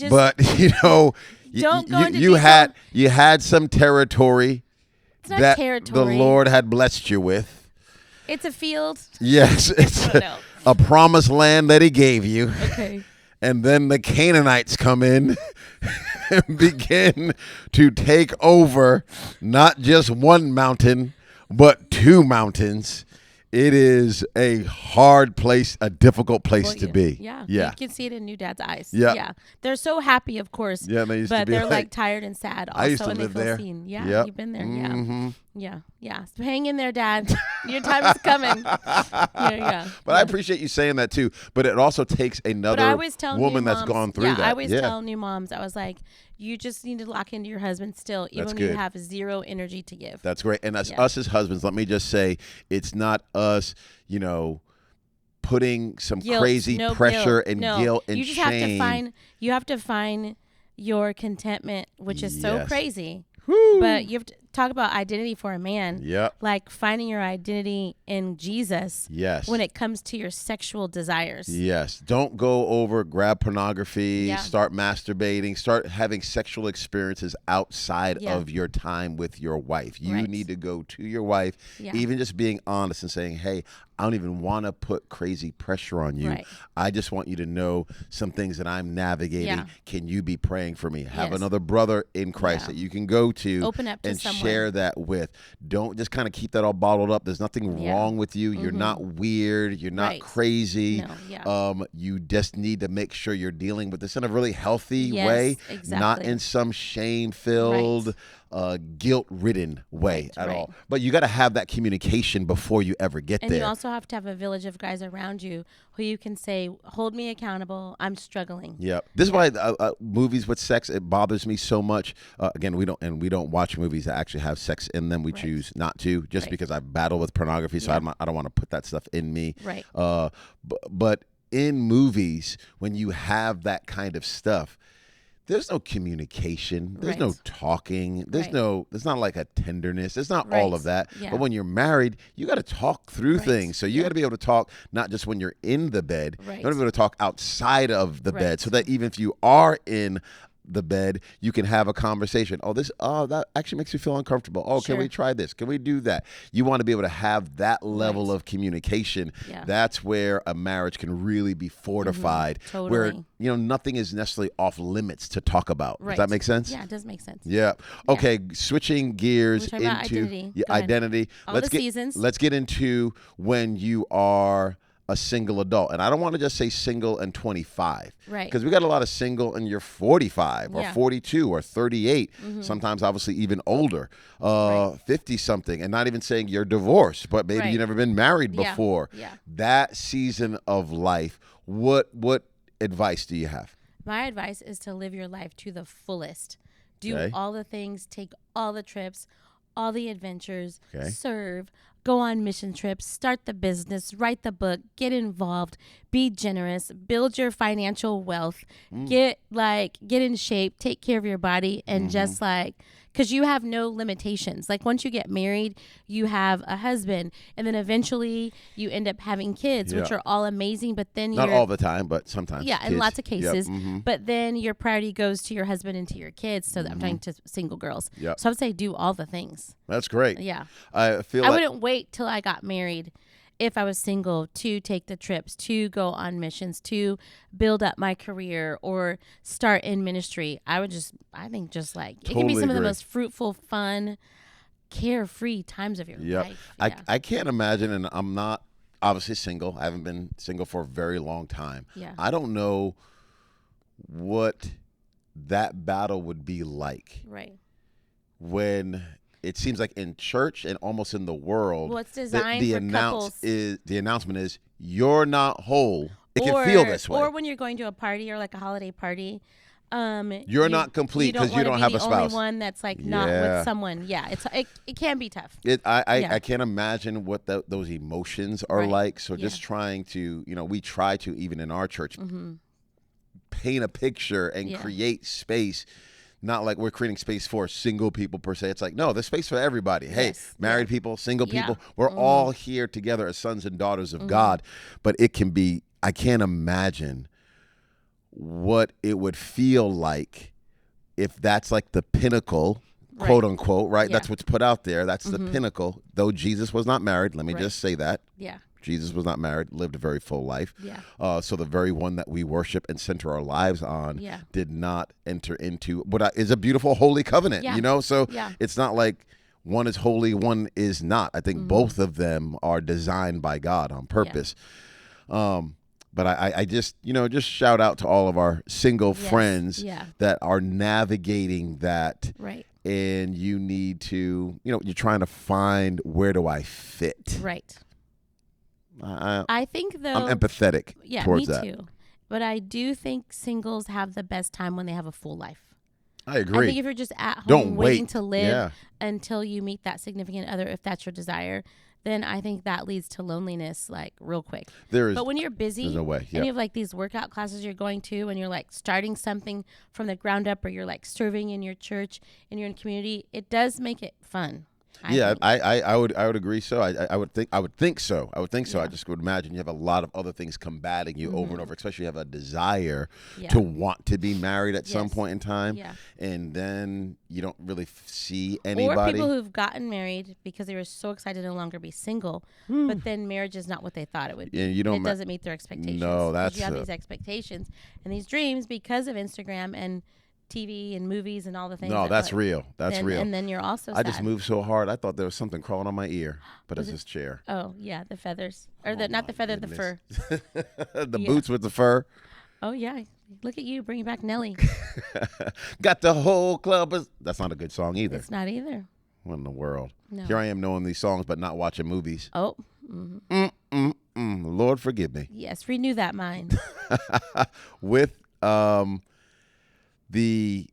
But don't go into you had some territory that the Lord had blessed you with. It's a field. Yes, it's a promised land that He gave you. Okay. And then the Canaanites come in and begin to take over not just one mountain, but two mountains. It is a hard place, a difficult place to be. Yeah. Yeah. You can see it in new dad's eyes. Yeah. Yeah. They're so happy, of course. Yeah, but they're like tired and sad also. I used to and live they feel there. Seen. Yeah. Yep. You've been there. Mm-hmm. Yeah. Yeah. So hang in there, Dad. Your time is coming. Yeah. But I appreciate you saying that too. But it also takes another woman that's gone through that. I always tell new moms, I was like, you just need to lock into your husband still, even when you have zero energy to give. That's great. And us as husbands, let me just say, it's not us, putting some crazy pressure and guilt and shame. You have to find your contentment, which is so crazy. Woo. But you have to talk about identity for a man. Yep. Like finding your identity in Jesus. Yes. When it comes to your sexual desires. Yes. Don't go over, grab pornography, start masturbating, start having sexual experiences outside of your time with your wife. You need to go to your wife, even just being honest and saying, hey, I don't even want to put crazy pressure on you. Right. I just want you to know some things that I'm navigating. Yeah. Can you be praying for me? Have another brother in Christ that you can go to. Open up to and someone. Share that with. Don't just kind of keep that all bottled up. There's nothing wrong with you. You're not weird. You're not crazy. No. You just need to make sure you're dealing with this in a really healthy way, not in some shame-filled, guilt-ridden way at all. But you got to have that communication before you ever get there. And you also have to have a village of guys around you who you can say, hold me accountable. I'm struggling. Yeah. This is why movies with sex, it bothers me so much. Again, we don't watch movies that actually have sex in them. We choose not to, just because I battle with pornography. So I don't want to put that stuff in me. Right. But in movies, when you have that kind of stuff, there's no communication. There's no talking. There's not like a tenderness. There's not all of that. Yeah. But when you're married, you got to talk through things. So you got to be able to talk not just when you're in the bed. Right. You got to be able to talk outside of the bed, so that even if you are in the bed, you can have a conversation. That actually makes me feel uncomfortable. Can we try this? Can we do that? You want to be able to have that level of communication. Yeah. That's where a marriage can really be fortified. Totally. Where nothing is necessarily off limits to talk about. Right. Does that make sense? Yeah, it does make sense. Yeah. Okay, switching gears into identity. Seasons. Let's get into when you are a single adult. And I don't want to just say single and 25. Right. Because we got a lot of single and you're 45 or 42 or 38. Mm-hmm. Sometimes obviously even older, 50-something, and not even saying you're divorced, but maybe you've never been married before. Yeah. That season of life, what advice do you have? My advice is to live your life to the fullest. Do all the things, take all the trips, all the adventures, serve, go on mission trips, start the business, write the book, get involved, be generous, build your financial wealth, get in shape, take care of your body, and just because you have no limitations. Like once you get married, you have a husband, and then eventually you end up having kids, which are all amazing. But then not all the time, but sometimes. Yeah, in lots of cases. Yep. But then your priority goes to your husband and to your kids. So that I'm talking to single girls. Yep. So I would say do all the things. That's great. Yeah. I wouldn't wait till I got married, if I was single, to take the trips, to go on missions, to build up my career or start in ministry. I think it can be some of the most fruitful, fun, carefree times of your life. Yeah. I can't imagine, and I'm not obviously single. I haven't been single for a very long time. Yeah. I don't know what that battle would be like. Right. When it seems like in church and almost in the world, it's designed for couples. The announcement is you're not whole. It can feel this way. Or when you're going to a party or like a holiday party, you're not complete because you don't have a spouse. The only one that's not with someone. Yeah, it can be tough. I can't imagine what those emotions are like. So just trying to, we try to, even in our church, paint a picture and create space. Not like we're creating space for single people per se. It's like, no, there's space for everybody. Hey, married people, single people, we're all here together as sons and daughters of God. But it can be, I can't imagine what it would feel like if that's like the pinnacle, quote unquote, right? Yeah. That's what's put out there. That's the pinnacle. Though Jesus was not married, let me just say that. Yeah. Jesus was not married, lived a very full life. Yeah. So the very one that we worship and center our lives on did not enter into what is a beautiful holy covenant, So it's not like one is holy, one is not. I think both of them are designed by God on purpose. But I just, just shout out to all of our single friends that are navigating that. Right. And you need to, you're trying to find, where do I fit? Right. I think, though, I'm empathetic towards that. Me too. But I do think singles have the best time when they have a full life. I agree. I think if you're just at home Don't waiting wait to live until you meet that significant other, if that's your desire, then I think that leads to loneliness, like, real quick. But when you're busy, there's no way. and you have like these workout classes you're going to, and you're like starting something from the ground up, or you're like serving in your church and you're in community, it does make it fun. I would agree. So I would think so. I just would imagine you have a lot of other things combating you over and over, especially you have a desire to want to be married at some point in time. Yeah. And then you don't really see anybody. Or people who've gotten married because they were so excited to no longer be single, but then marriage is not what they thought it would be. And it doesn't meet their expectations. No, that's you have these expectations and these dreams because of Instagram and TV and movies and all the things. No, that's real. That's real. And then you're also sad. I just moved so hard. I thought there was something crawling on my ear, but it's this chair. Oh, yeah, the feathers. Or not the feather, goodness. The fur. The boots with the fur. Oh, yeah. Look at you bringing back Nelly. Got the whole club. That's not a good song either. It's not either. What in the world? No. Here I am knowing these songs but not watching movies. Oh. Lord forgive me. Yes, renew that mind. With the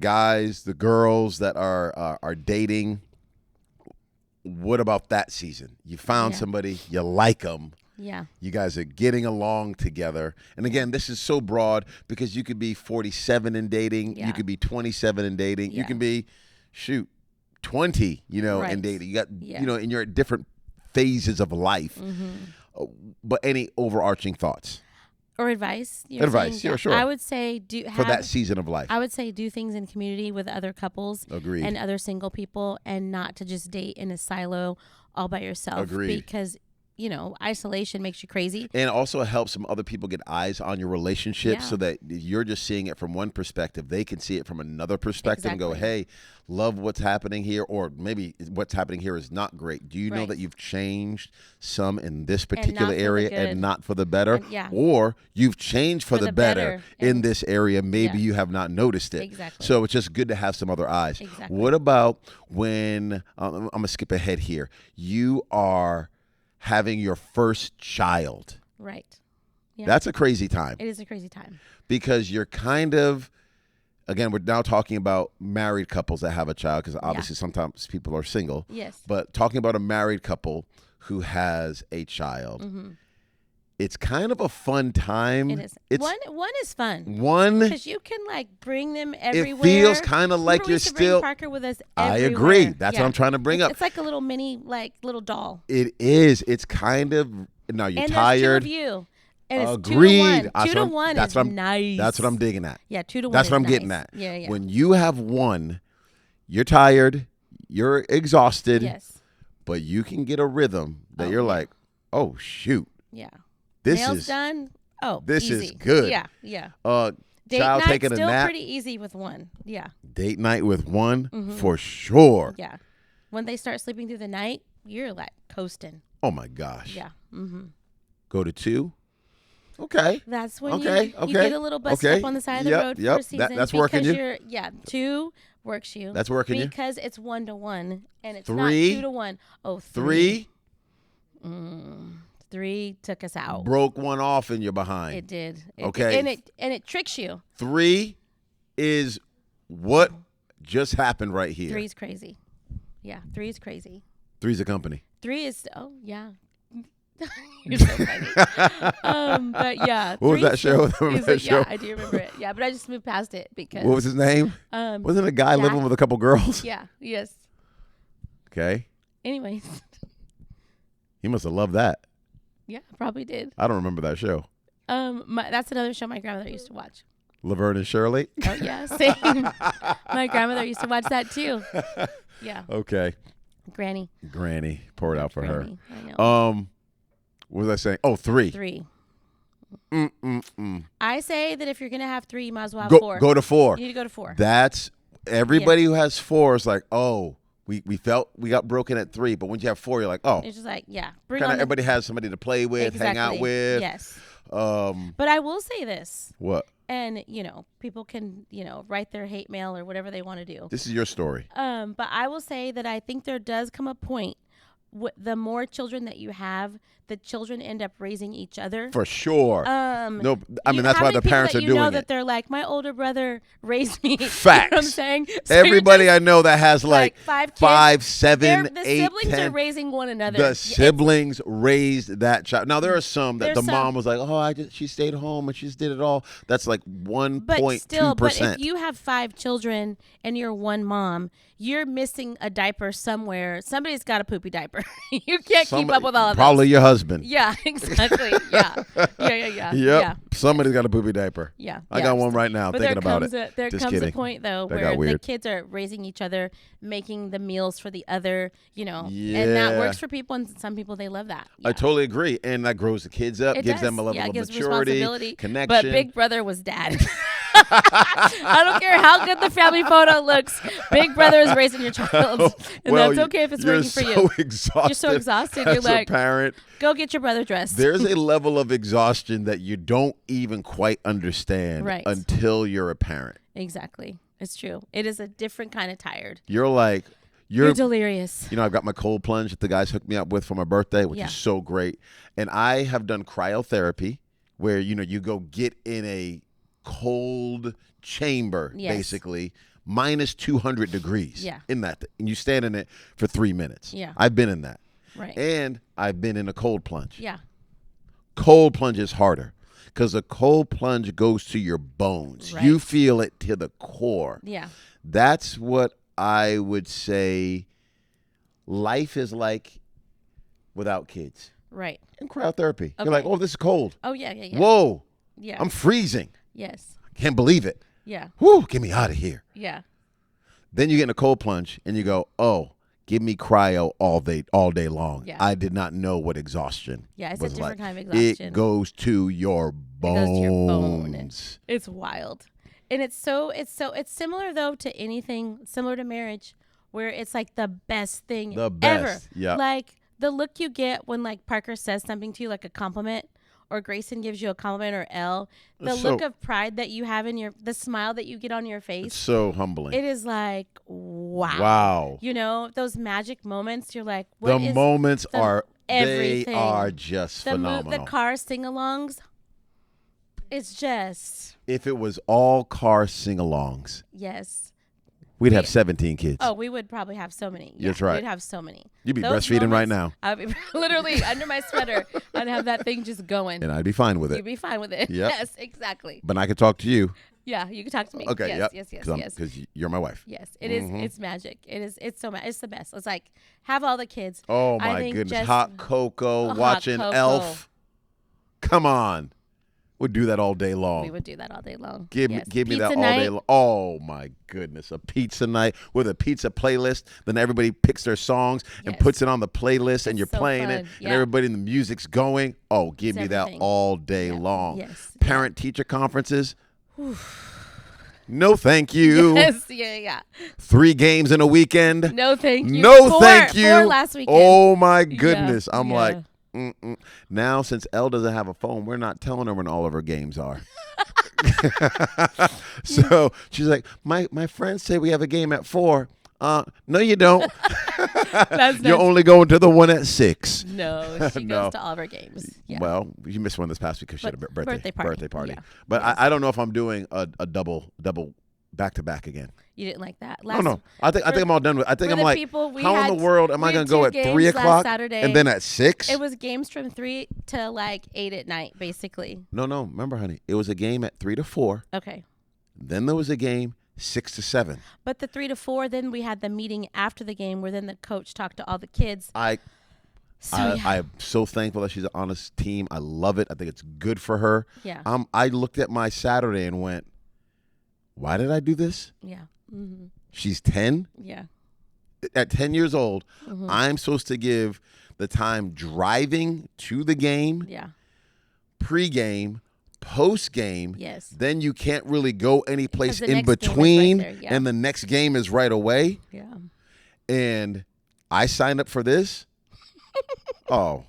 guys, the girls that are dating, what about that season? You found somebody, you like them. Yeah. You guys are getting along together. And again, this is so broad because you could be 47 and dating. You could be 27 and dating. You can be, 20, and dating. You got, and you're at different phases of life. But any overarching thoughts? Or advice. Advice, sure. I would say for that season of life. I would say do things in community with other couples. Agreed. And other single people, and not to just date in a silo all by yourself. Agreed. Because, isolation makes you crazy. And also it helps some other people get eyes on your relationship so that you're just seeing it from one perspective. They can see it from another perspective and go, hey, love what's happening here, or maybe what's happening here is not great. Do you know that you've changed some in this particular area and not for the better? Or you've changed for the better in this area. Maybe you have not noticed it. Exactly. So it's just good to have some other eyes. Exactly. What about when, I'm going to skip ahead here, you are having your first child. Right. Yeah. That's a crazy time. It is a crazy time. Because you're kind of, again, we're now talking about married couples that have a child, because obviously sometimes people are single. Yes. But talking about a married couple who has a child, it's kind of a fun time. It is. One is fun. One, because you can bring them everywhere. It feels kind of like you're still. Bring Parker with us everywhere. I agree. That's what I'm trying to bring up. It's like a little mini, little doll. It is. It's kind of. Now you're and tired. There's 2 of you. And it's Agreed. 2 to 1. That's nice. That's what I'm digging at. Yeah, 2 to 1. That's what I'm getting at. Yeah. When you have one, you're tired, you're exhausted. Yes. But you can get a rhythm that you're like, oh shoot. Yeah. This Nails is done. Oh, this easy. is good. Yeah. Date child night taking a still nap. Pretty easy with one. Yeah. Date night with one for sure. Yeah. When they start sleeping through the night, you're coasting. Oh my gosh. Yeah. Go to 2. Okay. That's when you get a little bust up on the side of the road for a season. That's working you. 2 works you. That's working you. Because it's 1 to 1 and it's 3, not 2 to 1. Oh, 3. 3 took us out. Broke one off in your behind. It did. Okay. And it tricks you. 3 is what just happened right here. 3 is crazy. Yeah, 3 is crazy. 3 is a company. 3 is You're so funny. But yeah. What was that show? Yeah, I do remember it. Yeah, but I just moved past it because. What was his name? Wasn't it a guy living with a couple girls? Yeah. Yes. Okay. Anyways. He must have loved that. Yeah, probably did. I don't remember that show. That's another show my grandmother used to watch. Laverne and Shirley? Oh, yeah, same. My grandmother used to watch that, too. Yeah. Okay. Granny. Pour it out for Granny. her. I know. What was I saying? Oh, 3. 3. I say that if you're going to have 3, you might as well have 4. Go to 4. You need to go to 4. That's everybody who has 4 is like, oh, we felt we got broken at 3, but once you have 4, you're like, oh. It's just like, Everybody has somebody to play with, hang out with. Yes. But I will say this. What? And, people can, write their hate mail or whatever they want to do. This is your story. But I will say that I think there does come a point, the more children that you have, the children end up raising each other. For sure. No, I mean, that's why the parents are doing it. That they're like, my older brother raised me. Facts. You know what I'm saying? So everybody I know that has like 5 kids, 5, 7, 8, 10. The siblings are raising one another. The siblings raised that child. Now, there are some that mom was like, she stayed home and she just did it all. That's like 1.2%. But still, but if you have 5 children and you're one mom, you're missing a diaper somewhere. Somebody's got a poopy diaper. You can't keep up with all of that. Probably your husband. Yeah, exactly. Yeah. Yep. Yeah. Somebody's got a poopy diaper. Yeah. I got one right now thinking about it. There Just comes kidding. a point, though, That where the kids are raising each other, making the meals for the other, Yeah. And that works for people, and some people, they love that. Yeah. I totally agree. And that grows the kids up, gives them a level of maturity, connection. But Big Brother was dad. I don't care how good the family photo looks. Big Brother is raising your child, and that's okay if it's working for you. You're so exhausted. As you're like, a parent, go get your brother dressed. There's a level of exhaustion that you don't even quite understand until you're a parent. Exactly, it's true. It is a different kind of tired. You're delirious. I've got my cold plunge that the guys hooked me up with for my birthday, which is so great. And I have done cryotherapy, where you go get in a cold chamber, basically, minus 200 degrees in that thing. And you stand in it for 3 minutes. Yeah. I've been in that. Right. And I've been in a cold plunge. Yeah. Cold plunge is harder because a cold plunge goes to your bones. Right. You feel it to the core. Yeah. That's what I would say life is like without kids. Right. In cryotherapy. Okay. You're like, oh, this is cold. Oh, yeah. Whoa. Yeah. I'm freezing. Yes. Can't believe it. Yeah. Whoo, get me out of here. Yeah. Then you get in a cold plunge and you go, oh, give me cryo all day long. Yeah. I did not know what exhaustion it's was a different like. kind of exhaustion. It goes to your bones. It goes to your bone. It's wild. And it's similar, though, to anything similar to marriage, where it's like the best thing ever. Yeah. Like the look you get when like Parker says something to you, like a compliment, or Grayson gives you a compliment, or Elle, the look of pride that you have in the smile that you get on your face. It's so humbling. It is like, wow. Those magic moments, you're like, what the moments are, everything. They are just phenomenal. The car sing-alongs, it's just. If it was all car sing-alongs. Yes. We'd have 17 kids. Oh, we would probably have so many. That's right. We'd have so many. You'd be breastfeeding right now. I'd be literally under my sweater. I'd have that thing just going. And I'd be fine with it. You'd be fine with it. Yep. Yes, exactly. But I could talk to you. Yeah, you can talk to me. Okay, yes. Because you're my wife. Yes, it is. It's magic. It's the best. It's like, have all the kids. Oh, my goodness. Hot cocoa, watching Elf. Come on. We'd do that all day long. We would do that all day long. Give me that all day long. Oh, my goodness. A pizza night with a pizza playlist. Then everybody picks their songs and puts it on the playlist, and you're playing it, and everybody in the music's going. Oh, give me that all day long. Yes. Parent-teacher conferences. No, thank you. Yes, yeah. 3 games in a weekend. No, thank you. No, thank you. 4 last weekend. Oh, my goodness. Yeah, I'm like, now, since Elle doesn't have a phone, we're not telling her when all of her games are. So she's like, my friends say we have a game at 4. No, you don't. You're only going to the one at 6. No, she goes to all of her games. Yeah. Well, you missed one this past week because she had a birthday party. Yeah. But I don't know if I'm doing a double back-to-back again. You didn't like that. No. I think I'm all done with. I think I'm like, how in the world am I going to go at 3 o'clock and then at 6? It was games from 3 to like 8 at night, basically. No. Remember, honey, it was a game at 3 to 4. Okay. Then there was a game 6 to 7. But the 3 to 4, then we had the meeting after the game where then the coach talked to all the kids. I'm so thankful that she's on this team. I love it. I think it's good for her. Yeah. I looked at my Saturday and went, why did I do this? Yeah. Mm-hmm. She's 10. Yeah. At 10 years old, I'm supposed to give the time driving to the game, pre-game, post-game. Yes. Then you can't really go any place in between, and the next game is right away. Yeah. and I signed up for this. Oh,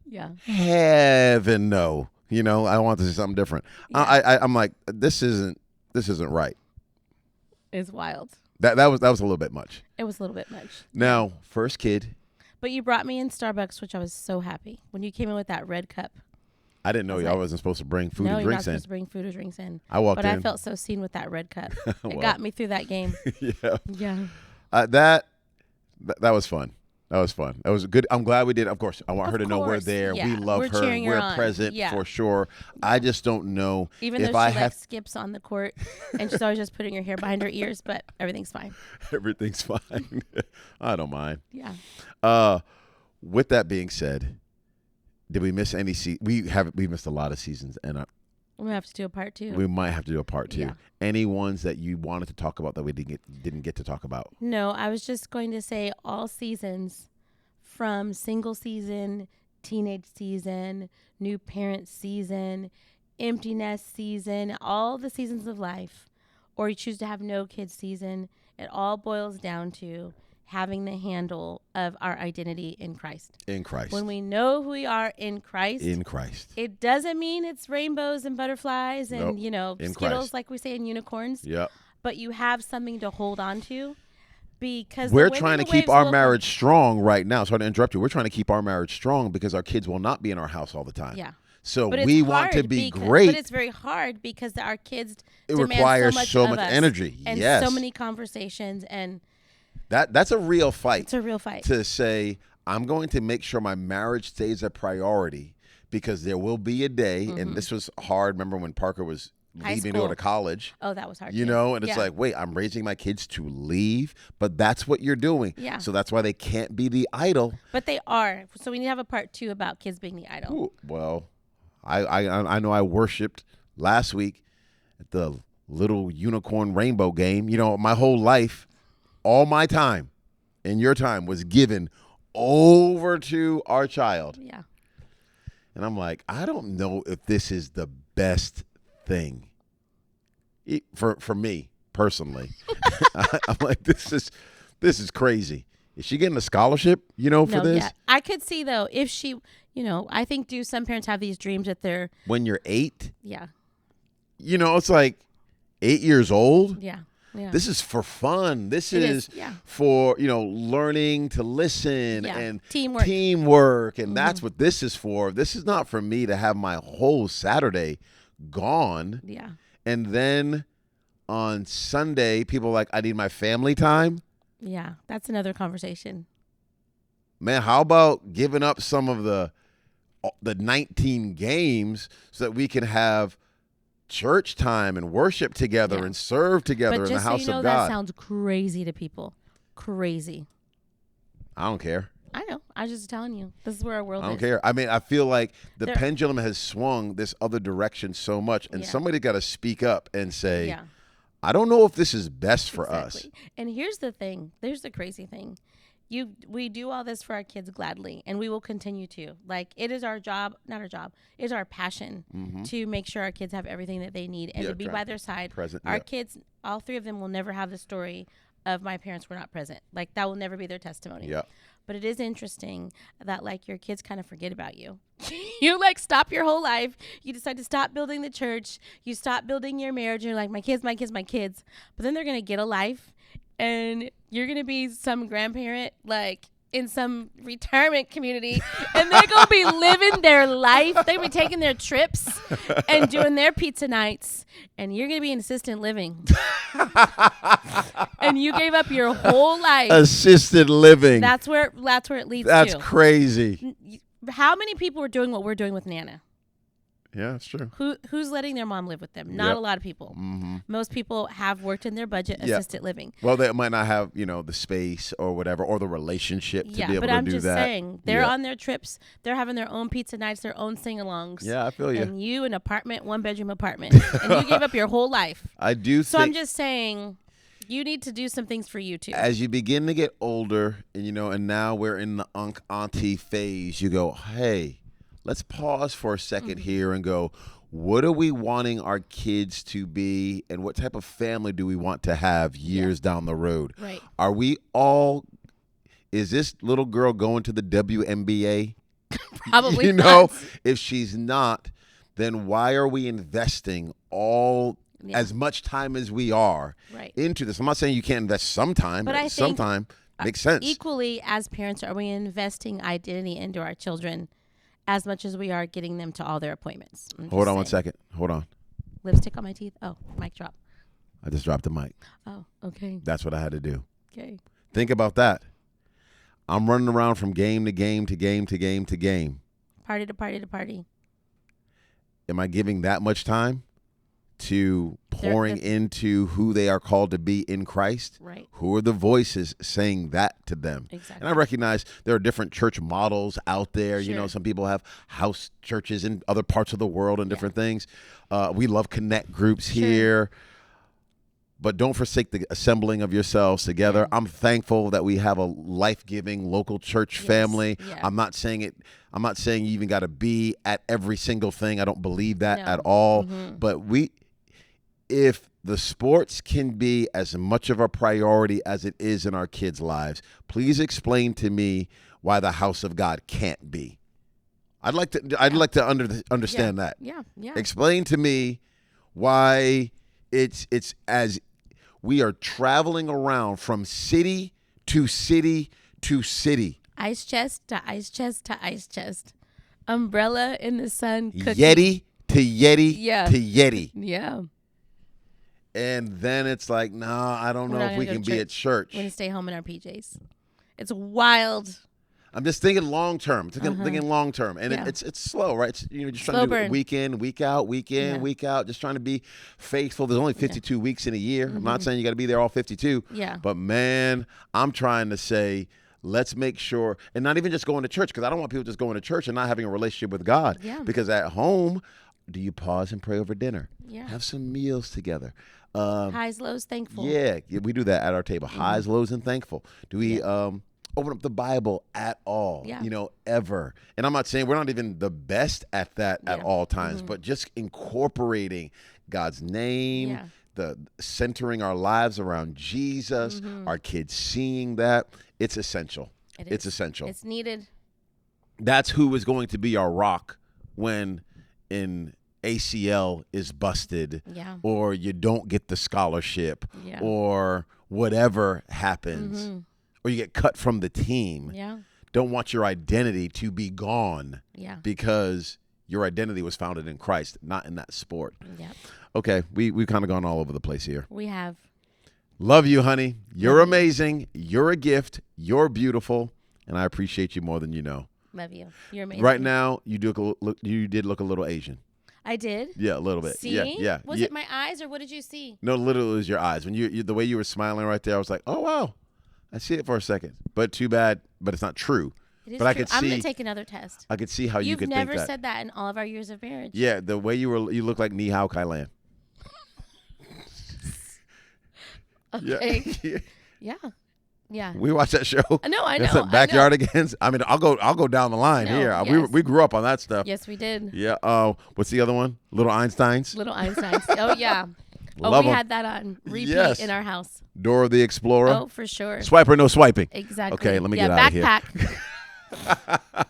yeah. Heaven no. I want to see something different. Yeah. I'm like, this isn't right. It's wild. That was a little bit much. It was a little bit much. Now, first kid. But you brought me in Starbucks, which I was so happy when you came in with that red cup. I didn't know y'all wasn't supposed to bring food and drinks in. No, you're not supposed to bring food or drinks in. I walked in. But I felt so seen with that red cup. It got me through that game. Yeah. Yeah. That was fun. That was fun. That was good. I'm glad we did. Of course, I want her to know we're there. Yeah. We love her. We're present for sure. Yeah. I just don't know. Even if though she skips on the court and she's always just putting her hair behind her ears, but everything's fine. Everything's fine. I don't mind. Yeah. With that being said, did we miss any we missed a lot of seasons, and we have to do a part 2. We might have to do a part 2. Yeah. Any ones that you wanted to talk about that we didn't get to talk about? No, I was just going to say all seasons, from single season, teenage season, new parent season, empty nest season, all the seasons of life, or you choose to have no kids season. It all boils down to having the handle of our identity in Christ. In Christ. When we know who we are in Christ. In Christ. It doesn't mean it's rainbows and butterflies and, in Skittles, Christ. like we say, and unicorns. Yep. But you have something to hold on to, because we're trying to keep our marriage strong right now. Sorry to interrupt you. We're trying to keep our marriage strong because our kids will not be in our house all the time. Yeah. So we want to be great. But it's very hard because our kids requires so much energy. And yes. so many conversations, and that's a real fight. It's a real fight. To say, I'm going to make sure my marriage stays a priority, because there will be a day, and this was hard. Remember when Parker was leaving to go to college? Oh, that was hard. And it's like, wait, I'm raising my kids to leave, but that's what you're doing. Yeah. So that's why they can't be the idol. But they are. So we need to have a part 2 about kids being the idol. Ooh, well, I know I worshipped last week at the little unicorn rainbow game. My whole life, all my time and your time was given over to our child. Yeah. And I'm like, I don't know if this is the best thing for me personally. I'm like, this is crazy. Is she getting a scholarship, for this? Yeah. I could see, though, if she, I think some parents have these dreams that they're. When you're 8? Yeah. It's like 8 years old. Yeah. Yeah. This is for fun. This is for, learning to listen and teamwork. And that's what this is for. This is not for me to have my whole Saturday gone. Yeah. And then on Sunday, people are like, I need my family time. Yeah. That's another conversation. Man, how about giving up some of the 19 games so that we can have church time and worship together and serve together in the house of God? That sounds crazy to people. Crazy. I don't care. I know. I was just telling you. This is where our world is. I don't care. I mean, I feel like the pendulum has swung this other direction so much, and somebody got to speak up and say, I don't know if this is best for us. And here's the thing. There's the crazy thing. We do all this for our kids gladly, and we will continue to. Like, it is our job, not our job, it is our passion to make sure our kids have everything that they need and to be by their side. Present, our kids, all 3 of them, will never have the story of my parents were not present. Like, that will never be their testimony. Yeah. But it is interesting that, like, your kids kind of forget about you. You, like, stop your whole life. You decide to stop building the church. You stop building your marriage. You're like, my kids, my kids, my kids. But then they're going to get a life. And you're going to be some grandparent, like, in some retirement community. And they're going to be living their life. They're going to be taking their trips and doing their pizza nights. And you're going to be in assisted living. And you gave up your whole life. Assisted living. That's where it leads to. That's crazy. How many people are doing what we're doing with Nana? Yeah, it's true. Who's letting their mom live with them? Not a lot of people. Mm-hmm. Most people have worked in their budget assisted living. Well, they might not have, the space or whatever, or the relationship to be able to do that. But I'm just saying, they're on their trips. They're having their own pizza nights, their own sing-alongs. Yeah, I feel you. And you, an apartment, 1-bedroom apartment. And you gave up your whole life. I do So I'm just saying, you need to do some things for you, too. As you begin to get older, and now we're in the auntie phase, you go, hey, let's pause for a second here and go, what are we wanting our kids to be, and what type of family do we want to have years down the road? Right. Are we all is this little girl going to the WNBA? Probably You know, not. if she's not, then why are we investing as much time as we are into this? I'm not saying you can't invest some time, but sometime makes sense. Equally, as parents, are we investing identity into our children as much as we are getting them to all their appointments? Hold on 1 second. Hold on. Lipstick on my teeth. Oh, mic drop. I just dropped the mic. Oh, okay. That's what I had to do. Okay. Think about that. I'm running around from game to game to game to game to game. Party to party to party. Am I giving that much time to pouring into who they are called to be in Christ? Right. Who are the voices saying that to them? Exactly. And I recognize there are different church models out there. Sure. You know, some people have house churches in other parts of the world and different things. We love connect groups here. But don't forsake the assembling of yourselves together. Yeah. I'm thankful that we have a life-giving local church family. Yeah. I'm not saying you even got to be at every single thing. I don't believe that at all. Mm-hmm. But if the sports can be as much of a priority as it is in our kids' lives, please explain to me why the house of God can't be. I'd like to understand that. Yeah. Explain to me why it's as we are traveling around from city to city to city. Ice chest to ice chest to ice chest. Umbrella in the sun. Cookie. Yeti to Yeti to Yeti. Yeah. And then it's like, I don't know if we can be at church. We're going to stay home in our PJs. It's wild. I'm just thinking long term. Thinking long term, and it's slow, right? It's, just trying to do it week in, week out, week out. Just trying to be faithful. There's only 52 weeks in a year. Mm-hmm. I'm not saying you got to be there all 52. Yeah. But man, I'm trying to say, let's make sure, and not even just going to church, because I don't want people just going to church and not having a relationship with God. Yeah. Because at home, do you pause and pray over dinner? Yeah. Have some meals together. Highs, lows, thankful. Yeah, we do that at our table. Highs, lows, and thankful. Do we? Open up the Bible at all, ever. And I'm not saying we're not even the best at that at all times, but just incorporating God's name, the centering our lives around Jesus, our kids seeing that, it's essential. It's essential. It's needed. That's who is going to be our rock when in ACL is busted or you don't get the scholarship or whatever happens. Mm-hmm. Or you get cut from the team. Yeah. Don't want your identity to be gone. Yeah. Because your identity was founded in Christ, not in that sport. Yeah. Okay, we've kind of gone all over the place here. We have. Love you, honey. You're amazing. You're a gift. You're beautiful, and I appreciate you more than you know. Love you. You're amazing. Right now, you did look a little Asian. I did? Yeah, a little bit. See? Yeah. Was it my eyes, or what did you see? No, literally it was your eyes. When you the way you were smiling right there, I was like, oh wow. I see it for a second, but too bad. But it's not true. It is but true. I could see. I'm gonna take another test. I could see how you could think that. You've never said that in all of our years of marriage. Yeah, the way you look like Ni Hao Kai Lan. Okay. Yeah. We watch that show. No, I know. It's Backyard Against. I mean, I'll go down the line here. Yes. We grew up on that stuff. Yes, we did. Yeah. What's the other one? Little Einsteins. Little Einsteins. Oh yeah. Love we 'em. had that on repeat in our house. Dora the Explorer. Oh, for sure. Swiper, no swiping. Exactly. Okay, let me get out of here. Backpack.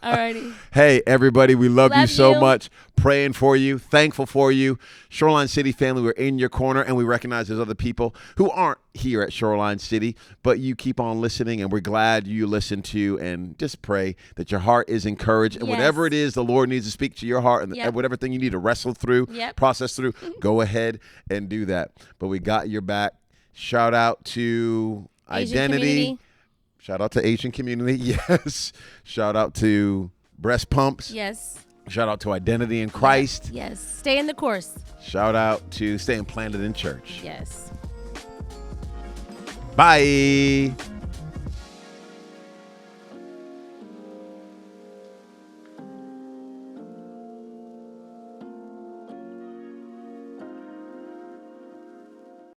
Alrighty. Hey, everybody, we love you so much. Praying for you, thankful for you. Shoreline City family, we're in your corner, and we recognize there's other people who aren't here at Shoreline City, but you keep on listening, and we're glad you listen to, and just pray that your heart is encouraged, and whatever it is the Lord needs to speak to your heart, and whatever thing you need to wrestle through, process through, go ahead and do that. But we got your back. Shout out to Asian Identity. Community. Shout out to Asian community. Yes. Shout out to breast pumps. Yes. Shout out to Identity in Christ. Yes. Stay in the course. Shout out to staying planted in church. Yes. Bye.